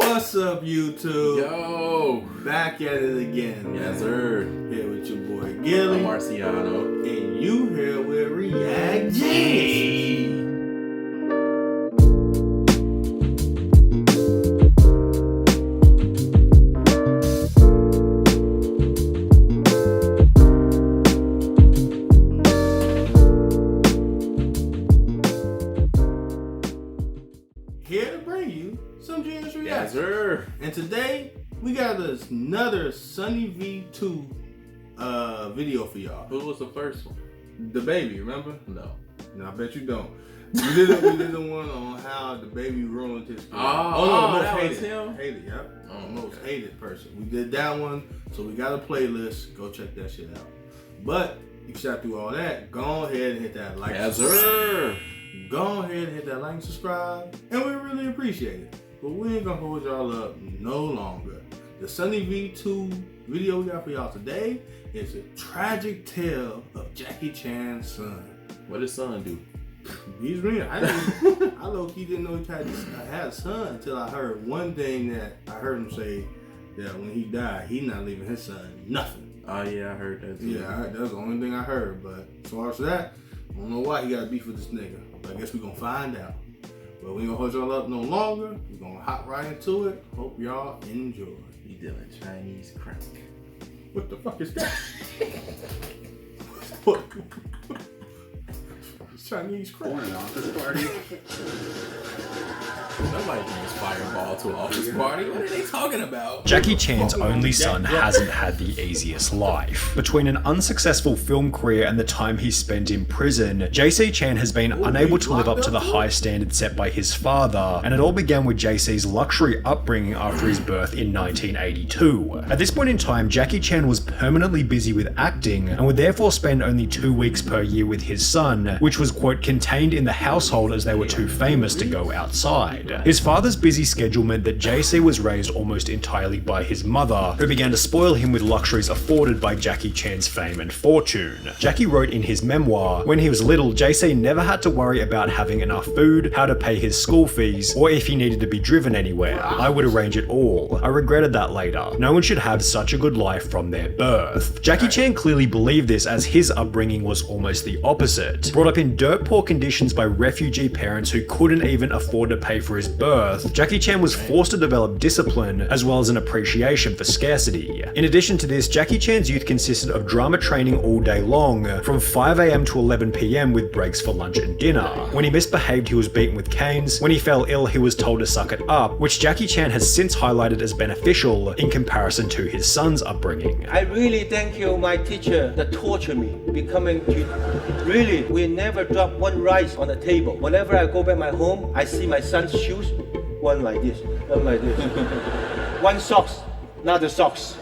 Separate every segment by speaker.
Speaker 1: What's up, YouTube?
Speaker 2: Yo!
Speaker 1: Back at it again.
Speaker 2: Yes, sir.
Speaker 1: Here with your boy Gilly.
Speaker 2: I'm Marciano.
Speaker 1: And you here with React G. Here to bring you some Genius Reaction.
Speaker 2: Yes, sir.
Speaker 1: And today we got another Sunny V2 video for y'all.
Speaker 2: Who was the first one?
Speaker 1: The baby, remember?
Speaker 2: No.
Speaker 1: No, I bet you don't. We did the one on how the baby ruined his career.
Speaker 2: Oh, that
Speaker 1: most
Speaker 2: was him?
Speaker 1: Hated, yep.
Speaker 2: Oh,
Speaker 1: Most
Speaker 2: okay.
Speaker 1: hated person. We did that one, so we got a playlist. Go check that shit out. But you shot through all that. Go ahead and hit that like.
Speaker 2: Yes, sir.
Speaker 1: Go ahead and hit that like and subscribe, and we really appreciate it. But we ain't gonna hold y'all up no longer. The Sunny V2 video we got for y'all today is a tragic tale of Jackie Chan's son.
Speaker 2: What did son do?
Speaker 1: He's real. I low-key didn't know he had a son until I heard one thing that I heard him say, that when he died, he not leaving his son nothing.
Speaker 2: Oh, yeah, I heard that too.
Speaker 1: Yeah, that's the only thing I heard. But as far as that, I don't know why he got beef with this nigga. But I guess we're gonna find out. But we ain't gonna hold y'all up no longer. We're gonna hop right into it. Hope y'all enjoy.
Speaker 2: He dealing Chinese crack.
Speaker 1: What the fuck is that? What? Chinese crap.
Speaker 3: Office party.
Speaker 2: Nobody brings Fireball to an office party. What are they talking about?
Speaker 4: Jackie Chan's only son hasn't had the easiest life. Between an unsuccessful film career and the time he spent in prison, JC Chan has been unable to live up to the high standards set by his father, and it all began with JC's luxury upbringing after his birth in 1982. At this point in time, Jackie Chan was permanently busy with acting and would therefore spend only 2 weeks per year with his son, which was, quote, contained in the household as they were too famous to go outside. His father's busy schedule meant that JC was raised almost entirely by his mother, who began to spoil him with luxuries afforded by Jackie Chan's fame and fortune. Jackie wrote in his memoir, when he was little, JC never had to worry about having enough food, how to pay his school fees, or if he needed to be driven anywhere. I would arrange it all. I regretted that later. No one should have such a good life from their birth. Jackie Chan clearly believed this, as his upbringing was almost the opposite. Brought up in dirt poor conditions by refugee parents who couldn't even afford to pay for his birth, Jackie Chan was forced to develop discipline as well as an appreciation for scarcity. In addition to this, Jackie Chan's youth consisted of drama training all day long, from 5 AM to 11 PM with breaks for lunch and dinner. When he misbehaved, he was beaten with canes. When he fell ill, he was told to suck it up, which Jackie Chan has since highlighted as beneficial in comparison to his son's upbringing.
Speaker 5: I really thank you, my teacher, that tortured me, becoming really, we never drop one rice on the table. Whenever I go back my home, I see my son's shoes, one like this, one like this. One socks, another socks.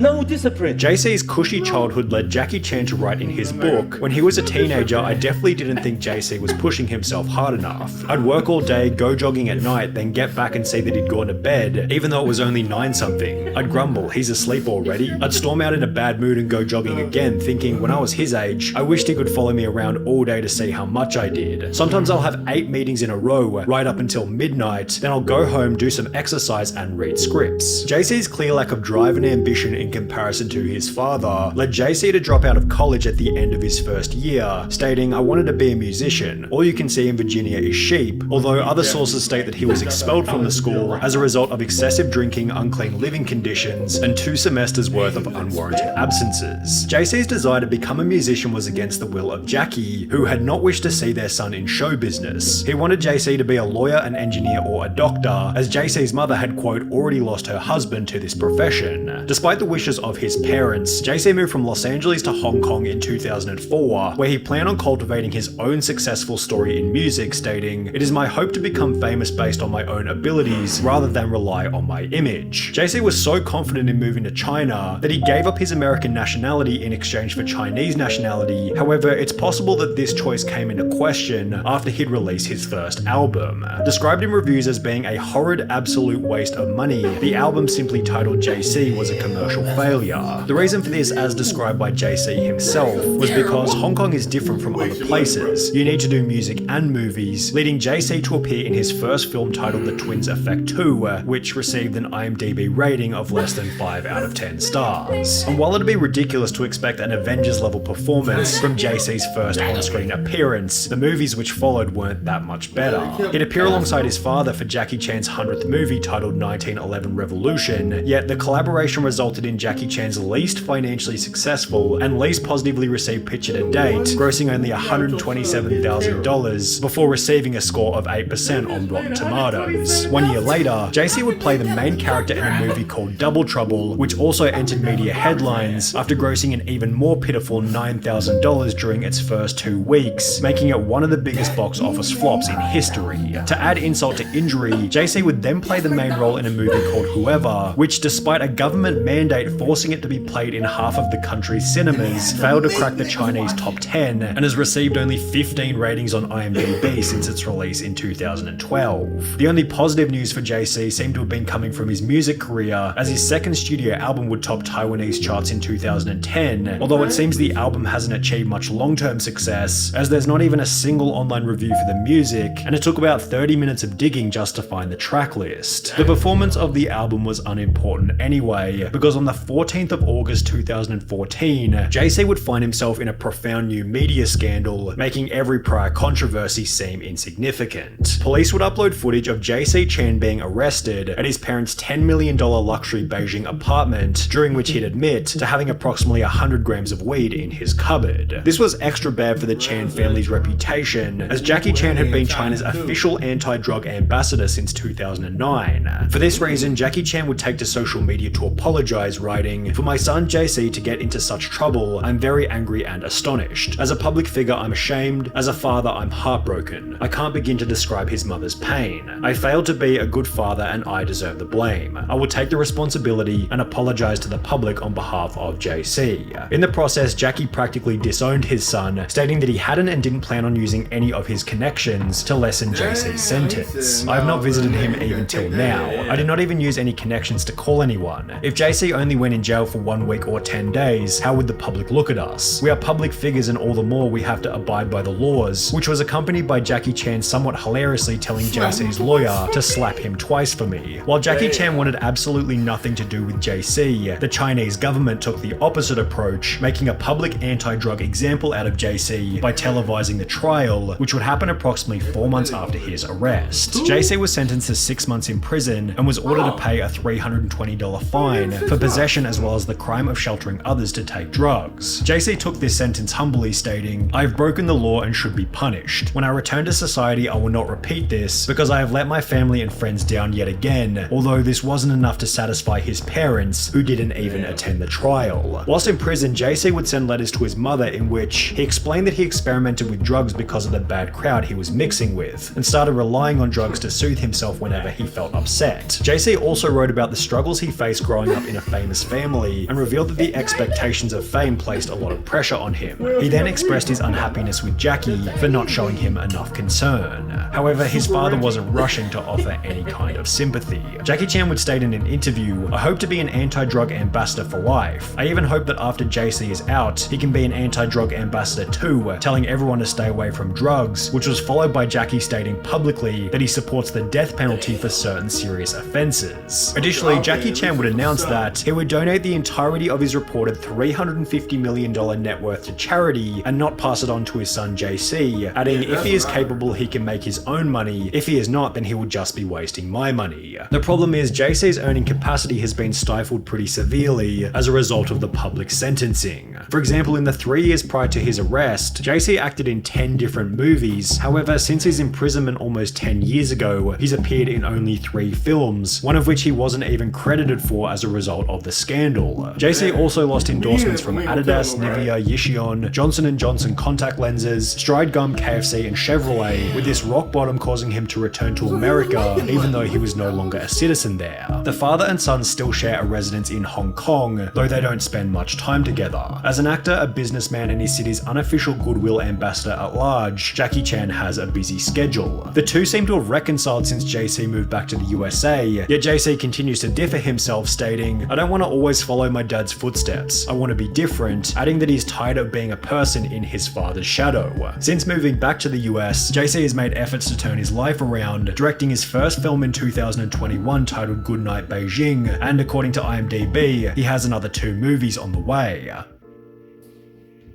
Speaker 5: No discipline.
Speaker 4: JC's cushy childhood led Jackie Chan to write in his book, when he was a teenager, I definitely didn't think JC was pushing himself hard enough. I'd work all day, go jogging at night, then get back and see that he'd gone to bed, even though it was only 9 something. I'd grumble, he's asleep already. I'd storm out in a bad mood and go jogging again, thinking when I was his age, I wished he could follow me around all day to see how much I did. Sometimes I'll have 8 meetings in a row, right up until midnight, then I'll go home, do some exercise and read scripts. JC's clear lack of drive and ambition in comparison to his father led JC to drop out of college at the end of his first year, stating, I wanted to be a musician. All you can see in Virginia is sheep, although other sources state that he was expelled from the school as a result of excessive drinking, unclean living conditions, and 2 semesters worth of unwarranted absences. JC's desire to become a musician was against the will of Jackie, who had not wished to see their son in show business. He wanted JC to be a lawyer, an engineer, or a doctor, as JC's mother had, quote, already lost her husband to this profession. Despite the wishes of his parents, JC moved from Los Angeles to Hong Kong in 2004, where he planned on cultivating his own successful story in music, stating, it is my hope to become famous based on my own abilities, rather than rely on my image. JC was so confident in moving to China that he gave up his American nationality in exchange for Chinese nationality. However, it's possible that this choice came into question after he'd released his first album. Described in reviews as being a horrid absolute waste of money, the album, simply titled JC, was a commercial failure. The reason for this, as described by JC himself, was because Hong Kong is different from other places. You need to do music and movies, leading JC to appear in his first film titled The Twins Effect 2, which received an IMDb rating of less than 5 out of 10 stars. And while it'd be ridiculous to expect an Avengers-level performance from JC's first on-screen appearance, the movies which followed weren't that much better. He'd appear alongside his father for Jackie Chan's 100th movie titled 1911 Revolution, yet the collaboration resulted in Jackie Chan's least financially successful and least positively received picture to date, grossing only $127,000 before receiving a score of 8% on Rotten Tomatoes. 1 year later, JC would play the main character in a movie called Double Trouble, which also entered media headlines after grossing an even more pitiful $9,000 during its first 2 weeks, making it one of the biggest box office flops in history. To add insult to injury, JC would then play the main role in a movie called Whoever, which despite a government mandate forcing it to be played in half of the country's cinemas, failed to crack the Chinese top 10 and has received only 15 ratings on IMDb since its release in 2012. The only positive news for JC seemed to have been coming from his music career, as his second studio album would top Taiwanese charts in 2010, although it seems the album hasn't achieved much long-term success, as there's not even a single online review for the music, and it took about 30 minutes of digging just to find the track list. The performance of the album was unimportant anyway, because on the 14th of August 2014, JC would find himself in a profound new media scandal, making every prior controversy seem insignificant. Police would upload footage of JC Chan being arrested at his parents' $10 million luxury Beijing apartment, during which he'd admit to having approximately 100 grams of weed in his cupboard. This was extra bad for the Chan family's reputation, as Jackie Chan had been China's official anti-drug ambassador since 2009. For this reason, Jackie Chan would take to social media to apologize, writing, "For my son JC to get into such trouble, I'm very angry and astonished. As a public figure, I'm ashamed. As a father, I'm heartbroken. I can't begin to describe his mother's pain. I failed to be a good father and I deserve the blame. I will take the responsibility and apologize to the public on behalf of JC." In the process, Jackie practically disowned his son, stating that he hadn't and didn't plan on using any of his connections to lessen JC's sentence. I have not visited him even till now. I did not even use any connections to call anyone. If JC only went in jail for 1 week or 10 days, how would the public look at us? We are public figures and all the more we have to abide by the laws, which was accompanied by Jackie Chan somewhat hilariously telling JC's lawyer to slap him twice for me. While Jackie Chan wanted absolutely nothing to do with JC, the Chinese government took the opposite approach, making a public anti-drug example out of JC by televising the trial, which would happen approximately 4 months after his arrest. JC was sentenced to 6 months in prison and was ordered to pay a $320 fine for possession as well as the crime of sheltering others to take drugs. JC took this sentence humbly, stating, "I have broken the law and should be punished. When I return to society, I will not repeat this because I have let my family and friends down yet again, although this wasn't enough to satisfy his parents, who didn't even attend the trial." Whilst in prison, JC would send letters to his mother in which he explained that he experimented with drugs because of the bad crowd he was mixing with, and started relying on drugs to soothe himself whenever he felt upset. JC also wrote about the struggles he faced growing up in a famous family, and revealed that the expectations of fame placed a lot of pressure on him. He then expressed his unhappiness with Jackie for not showing him enough concern. However, his father wasn't rushing to offer any kind of sympathy. Jackie Chan would state in an interview, "I hope to be an anti-drug ambassador for life. I even hope that after JC is out, he can be an anti-drug ambassador too, telling everyone to stay away from drugs," which was followed by Jackie stating publicly that he supports the death penalty for certain serious offenses. Additionally, Jackie Chan would announce that he would donate the entirety of his reported $350 million net worth to charity and not pass it on to his son JC, adding, "If he is capable, he can make his own money. If he is not, then he will just be wasting my money." The problem is JC's earning capacity has been stifled pretty severely as a result of the public sentencing. For example, in the 3 years prior to his arrest, JC acted in 10 different movies. However, since his imprisonment almost 10 years ago, he's appeared in only 3 films, one of which he wasn't even credited for as a result of the scandal. JC also lost endorsements from Adidas, Nivea, Yishion, Johnson & Johnson contact lenses, Stride Gum, KFC, and Chevrolet, with this rock bottom causing him to return to America, even though he was no longer a citizen there. The father and son still share a residence in Hong Kong, though they don't spend much time together. As an actor, a businessman, and his city's unofficial goodwill ambassador at large, Jackie Chan has a busy schedule. The two seem to have reconciled since JC moved back to the USA, yet JC continues to differ himself, stating, "I don't want want to always follow my dad's footsteps. I want to be different, adding that he's tired of being a person in his father's shadow. Since moving back to the US, JC has made efforts to turn his life around, directing his first film in 2021 titled Goodnight Beijing, and according to IMDb, he has another 2 movies on the way.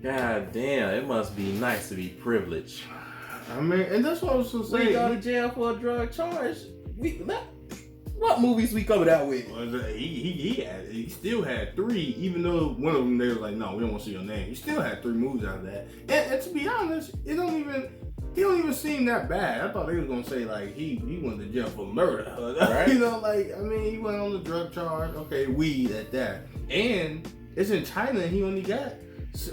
Speaker 2: God damn, it must be nice to be privileged.
Speaker 1: I mean, and that's what I was gonna say.
Speaker 2: We go to jail for a drug charge. What movies we covered out with?
Speaker 1: He still had 3, even though one of them they was like, no, we don't want to see your name. He still had 3 movies out of that. And to be honest, he don't even seem that bad. I thought they was gonna say like he went to jail for murder.
Speaker 2: Right.
Speaker 1: You know, like I mean, he went on the drug charge. Okay, weed at that. And it's in China. And he only got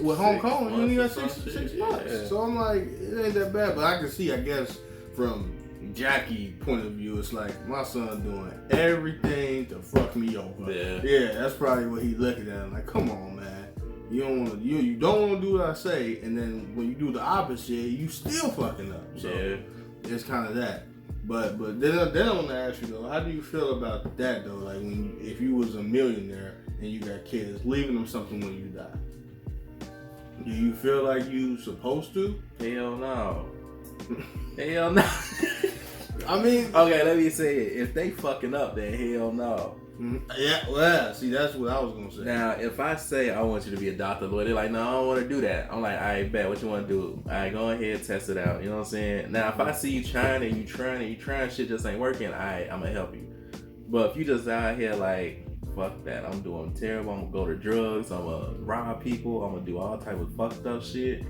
Speaker 1: with Hong Kong. He only got 6 months.
Speaker 2: Yeah.
Speaker 1: So I'm like, it ain't that bad. But I can see, I guess, from Jackie point of view, it's like my son doing everything to fuck me over. Yeah, that's probably what he's looking at. Like, come on, man. You don't want to. You don't want to do what I say, and then when you do the opposite, you still fucking up. So it's kind of that. But then I want to ask you though, how do you feel about that though? Like if you was a millionaire and you got kids, leaving them something when you die. Do you feel like you supposed to?
Speaker 2: Hell no. Hell no.
Speaker 1: I mean,
Speaker 2: okay, let me say it. If they fucking up, then hell no.
Speaker 1: Yeah, well, see, that's what I was gonna say.
Speaker 2: Now, if I say I want you to be a doctor, lawyer, they're like, no, I don't want to do that. I'm like, all right, bet. What you want to do? All right, go ahead, test it out. You know what I'm saying? Now, if I see you trying, shit just ain't working, all right, I'm gonna help you. But if you just out here like, fuck that, I'm doing terrible. I'm gonna go to drugs. I'm gonna rob people. I'm gonna do all type of fucked up shit.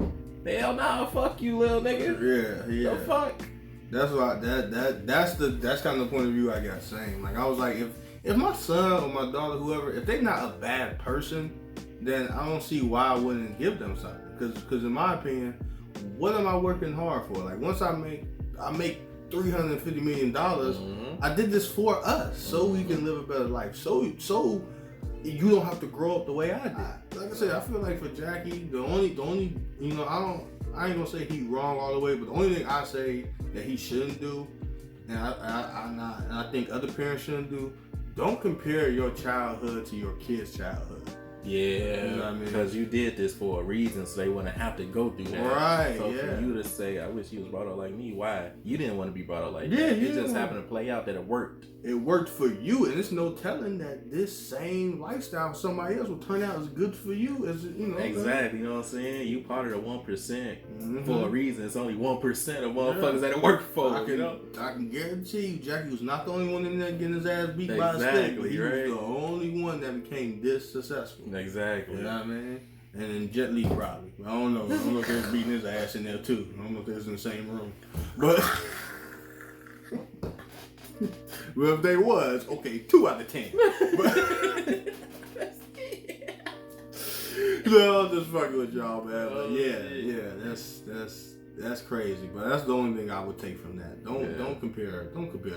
Speaker 2: Hell no, fuck you, little nigga.
Speaker 1: Yeah.
Speaker 2: The fuck.
Speaker 1: That's why that's kind of the point of view I got saying. Like I was like, if my son or my daughter, whoever, if they not a bad person, then I don't see why I wouldn't give them something. Because in my opinion, what am I working hard for? Like once I make $350 million, I did this for us so we can live a better life. So you don't have to grow up the way I did. Like I said, I feel like for Jackie, the only you know, I ain't gonna say he wrong all the way, but the only thing I say that he shouldn't do, and I think other parents shouldn't do, don't compare your childhood to your kid's childhood.
Speaker 2: Yeah,
Speaker 1: you know what I mean?
Speaker 2: Because you did this for a reason, so they wouldn't have to go through that.
Speaker 1: Right,
Speaker 2: so
Speaker 1: yeah.
Speaker 2: for you to say, I wish he was brought up like me, why? You didn't want to be brought up like
Speaker 1: that.
Speaker 2: It just happened to play out that it worked.
Speaker 1: It worked for you, and it's no telling that this same lifestyle somebody else will turn out as good for you as you know.
Speaker 2: Exactly, you know what I'm saying? You part of the 1% for a reason. It's only 1% of motherfuckers that it worked for.
Speaker 1: I can guarantee you, Jackie was not the only one in there getting his ass beat by a stick. But he was the only one that became this successful.
Speaker 2: Exactly.
Speaker 1: You know what I mean? And then Jet Li probably. I don't know if they was beating his ass in there too. I don't know if they was in the same room. But well, if they was, okay, 2 out of 10. But no, I'm just fucking with y'all, man. But yeah, that's crazy. But that's the only thing I would take from that. Don't compare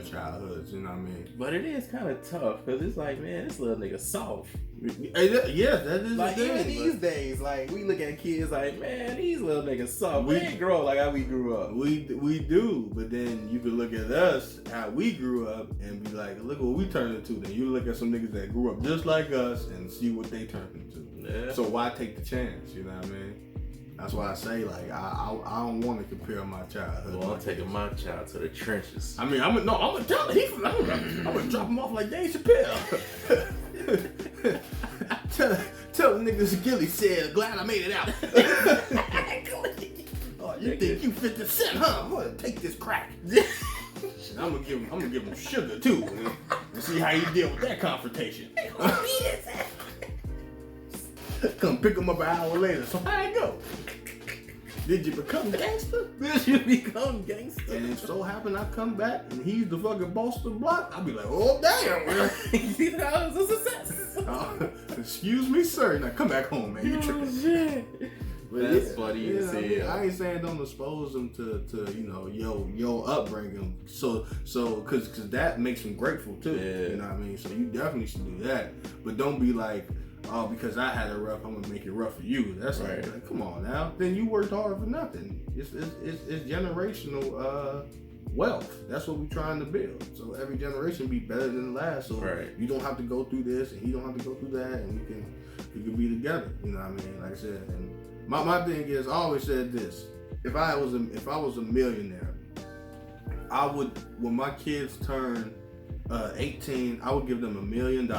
Speaker 1: childhoods. You know what I mean?
Speaker 2: But it is kind of tough because it's like, man, this little nigga soft.
Speaker 1: Yeah, that is
Speaker 2: like
Speaker 1: the
Speaker 2: even
Speaker 1: thing,
Speaker 2: these days, like we look at kids like, man, these little niggas soft. We ain't grow up like how we grew up.
Speaker 1: We do, but then you can look at us how we grew up and be like, look what we turned into. Then you look at some niggas that grew up just like us and see what they turned into.
Speaker 2: Yeah.
Speaker 1: So why take the chance? You know what I mean? That's why I say like I don't want to compare my childhood.
Speaker 2: Well, I'm taking my child to the trenches.
Speaker 1: I mean, I'm gonna tell him. I'm gonna drop him off like Dave Chappelle. tell the niggas Gilly said, glad I made it out. Oh, you think you 50 Cent, huh? I'm gonna take this crack. I'm gonna give him sugar too, man, and see how you deal with that confrontation. Come pick him up an hour later. So how it go? Did you become gangster?
Speaker 2: Did you become gangster?
Speaker 1: And it so happened I come back and he's the fucking boss of the block. I'll be like, oh damn, man.
Speaker 2: You know, it was a success.
Speaker 1: Excuse me, sir. Now come back home, man. You tripping?
Speaker 2: Shit. That's funny to see.
Speaker 1: I ain't saying don't expose them to you know your upbringing. So cause that makes them grateful too.
Speaker 2: Yeah.
Speaker 1: You know what I mean? So you definitely should do that. But don't be like, oh, because I had it rough, I'm gonna make it rough for you. That's
Speaker 2: right.
Speaker 1: Like, come on now. Then you worked hard for nothing. It's generational wealth. That's what we're trying to build. So every generation be better than the last. So
Speaker 2: Right.
Speaker 1: you don't have to go through this and he don't have to go through that, and we can be together. You know what I mean? Like I said, and my thing is, I always said this: if I was a millionaire, I would, when my kids turn 18, I would give them $1 million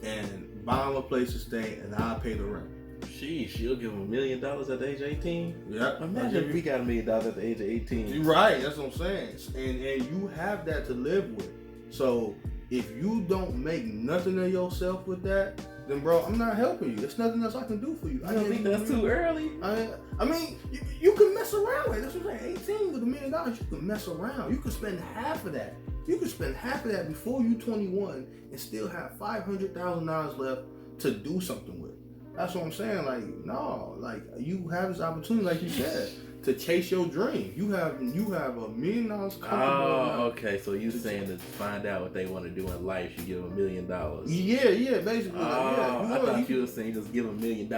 Speaker 1: and buy them a place to stay, and I'll pay the rent.
Speaker 2: Sheesh, you'll give him $1 million at the age of 18?
Speaker 1: Yep.
Speaker 2: Imagine if we got $1 million at the age of 18.
Speaker 1: You're right, that's what I'm saying. And you have that to live with. So if you don't make nothing of yourself with that, then bro, I'm not helping you. There's nothing else I can do for you.
Speaker 2: I don't think that's too early.
Speaker 1: I mean, you can mess around with it. That's what I'm saying. 18 with $1 million, you can mess around. You can spend half of that. You can spend half of that before you 21 and still have $500,000 left to do something with. That's what I'm saying. Like, no, like you have this opportunity, like you said, to chase your dream. You have $1 million comfortable.
Speaker 2: Oh, okay. So you saying to find out what they want to do in life, you give them $1 million.
Speaker 1: Yeah, basically.
Speaker 2: Oh,
Speaker 1: like,
Speaker 2: I thought you were saying just give them $1 million.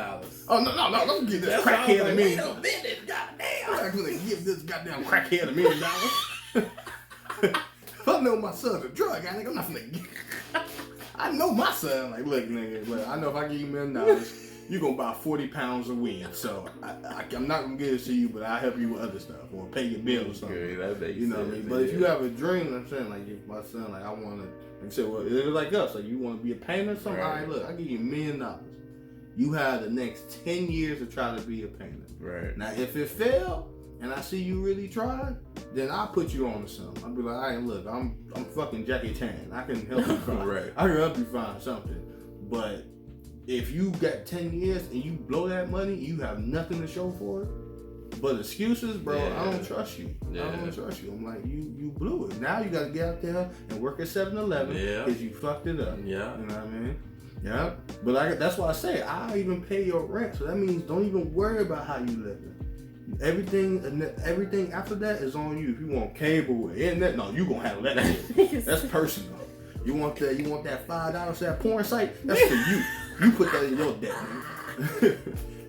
Speaker 1: Oh no! Don't give this crackhead $1 million. I'm not gonna give this goddamn crackhead $1 million. If I know my son's a drug addict, I'm not gonna give. I know my son. Like, look, nigga. Look, I know if I give you $1 million, you gonna buy 40 pounds of weed. So I'm not gonna give it to you, but I'll help you with other stuff or pay your bill or something.
Speaker 2: Okay, that makes
Speaker 1: You know what I
Speaker 2: sense,
Speaker 1: mean? But if you have a dream, I'm saying, like, if my son, like, I want to, like I said, well, it's like us, like, you want to be a painter or something?
Speaker 2: Right.
Speaker 1: All right, look, I give you $1 million. You have the next 10 years to try to be a painter.
Speaker 2: Right.
Speaker 1: Now, if it failed and I see you really tried, then I'll put you on to something. I'll be like, all right, look, I'm fucking Jackie Chan. I can help you find,
Speaker 2: Right.
Speaker 1: I can help you find something. But if you got 10 years and you blow that money, you have nothing to show for it. But excuses, bro,
Speaker 2: Yeah.
Speaker 1: I don't trust you.
Speaker 2: Yeah.
Speaker 1: I don't trust you. I'm like, you blew it. Now you got to get out there and work at 7-Eleven
Speaker 2: Yeah.
Speaker 1: because you fucked it up.
Speaker 2: Yeah.
Speaker 1: You know what I mean? Yeah. But that's why I say I even pay your rent. So that means don't even worry about how you living. Everything after that is on you. If you want cable, internet, no, you gonna handle that. That's personal. You want that $5 for that porn site? That's for you. You put that in your debt.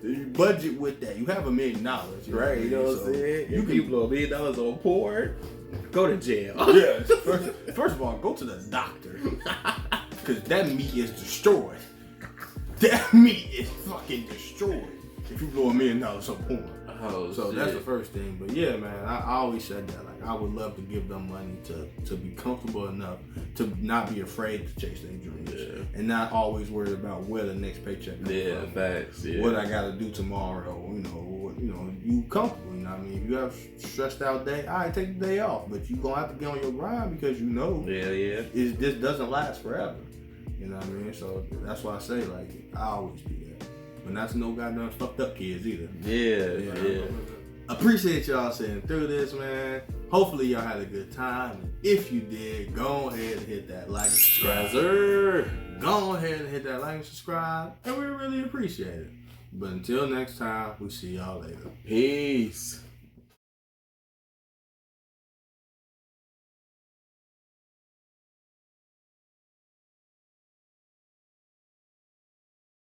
Speaker 1: You budget with that. You have $1 million.
Speaker 2: Right, you know what I'm saying?
Speaker 1: You
Speaker 2: If you blow $1 million on porn, go to jail.
Speaker 1: Yeah. First of all, go to the doctor. Because that meat is destroyed. That meat is fucking destroyed. If you blow $1 million on porn.
Speaker 2: Oh,
Speaker 1: So
Speaker 2: shit.
Speaker 1: that's the first thing. But yeah, man, I always said that. Like, I would love to give them money to be comfortable enough to not be afraid to chase their dreams.
Speaker 2: Yeah.
Speaker 1: And not always worry about where the next paycheck comes
Speaker 2: Yeah,
Speaker 1: from.
Speaker 2: facts. Yeah.
Speaker 1: What I gotta do tomorrow, you comfortable, you know what I mean? If you have a stressed out day, all right, take the day off. But you gonna have to get on your grind because you know
Speaker 2: Yeah.
Speaker 1: this doesn't last forever. You know what I mean? So that's why I say, like, I always do that. But not to no goddamn fucked up kids either.
Speaker 2: Yeah.
Speaker 1: Appreciate y'all sitting through this, man. Hopefully y'all had a good time. And if you did, go ahead and hit that like and subscribe.
Speaker 2: Sir.
Speaker 1: Go ahead and hit that like and subscribe. And we really appreciate it. But until next time, we see y'all later.
Speaker 2: Peace.